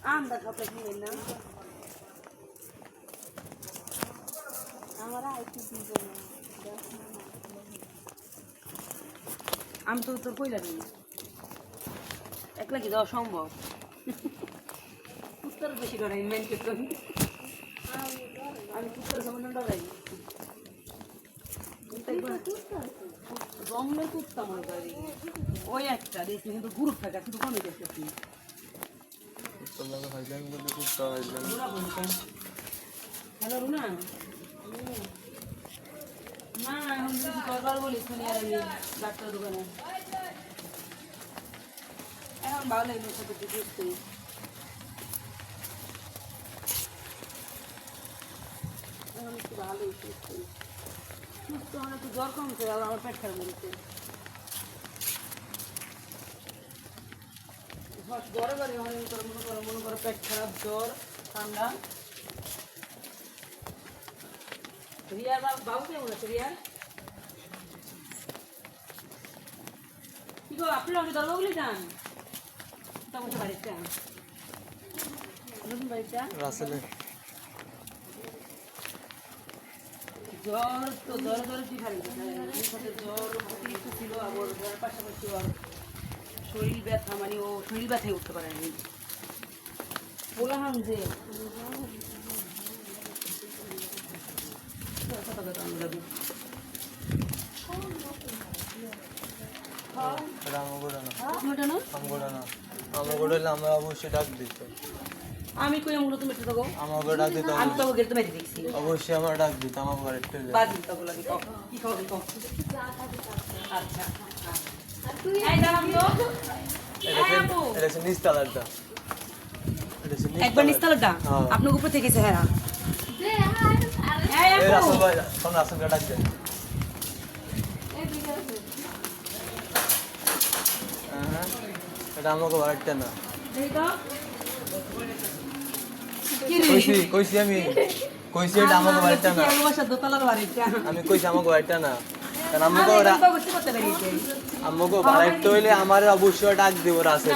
anda kapag yun na. Amara ay titigil na. আমি তো তোর কইলা দিই একলা কি যাওয়া সম্ভব উত্তর বেশি ডরাই মেন ক্ষেত্রে আমি উত্তর সম্বন্ধে ডরাই জঙ্গলের কুত্তা মনে করি ওই একটা দেখছি কিন্তু গ্রুপ থাকে শুধু কমে দেখতেছি হ্যালো রুনা না এখন কয়বার বলি শুনি আর ডাক্তার দোকানে এখন ভালো লাগলো সাথে দেখতে এখন একটু ভালোই সুস্থ আমার একটু জ্বর কমছে আবার আমার পেট খারাপ হয়েছে জ্বরে বাড়ি মনে করো পেট খারাপ জ্বর ঠান্ডা রিয়ার বাবু কেমন আছে রিয়ার কি গো আপনারা ওকে দলগুলি যান তেমন বাড়িতে নতুন বাড়িতে রাসেলে জ্বর তো জ্বরে কি খালি জ্বর অতিরিক্ত ছিল আবার জ্বরের পাশাপাশি আর শরীর ব্যথা মানে ও শরীর ব্যথায় উঠতে পারেনি বললাম যে আমি কই আমগুলো তুমি একটু দাও আমাকে ডাক দিতে আমি তো গেট মেরে দেখছি অবশ্যই আমার ডাক দিতে আমার ঘরে একটু বাদি তো বলা দিও কি খাবি তো আচ্ছা আর তুই এই দাঁড়াম তো এটা হচ্ছে নিস্তালারটা একবার নিস্তালারটা আপনার উপর থেকে গেছে হ্যাঁ এই রাসেল ভাই কোন রাসেলকে ডাক দেন এটা আমাকে বাড়িতে না কইছি আমি কইছি এটা আমাকে বাড়িতে না আমি কইছি আমাকে বাড়িতে না কারণ আমাকে বাড়িতে হইলে আমার অবশ্যই ডাক দেবো রাসেল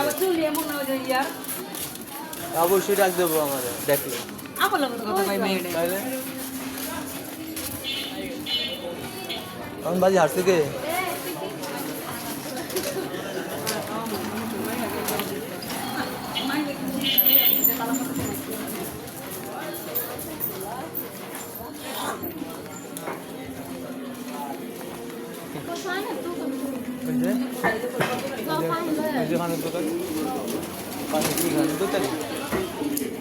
অবশ্যই ডাক দেবো আমার দেখলে এখন বাজি হারছে কে খানের দোকান পানি কি খান দোকান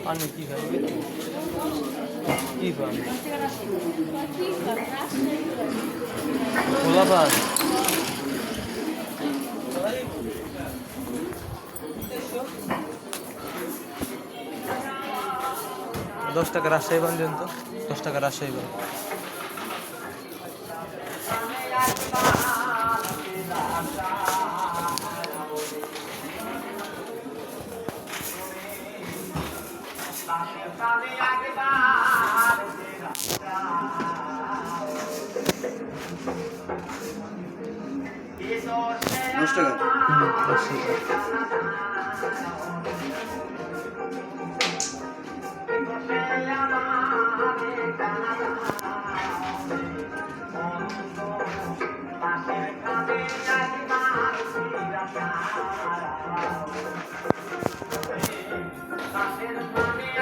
পানি কি খান কি পান খোলা পান 10 টাকা রাজশাহী বান দেন তো 10 টাকা রাজশাহী বান Gracias.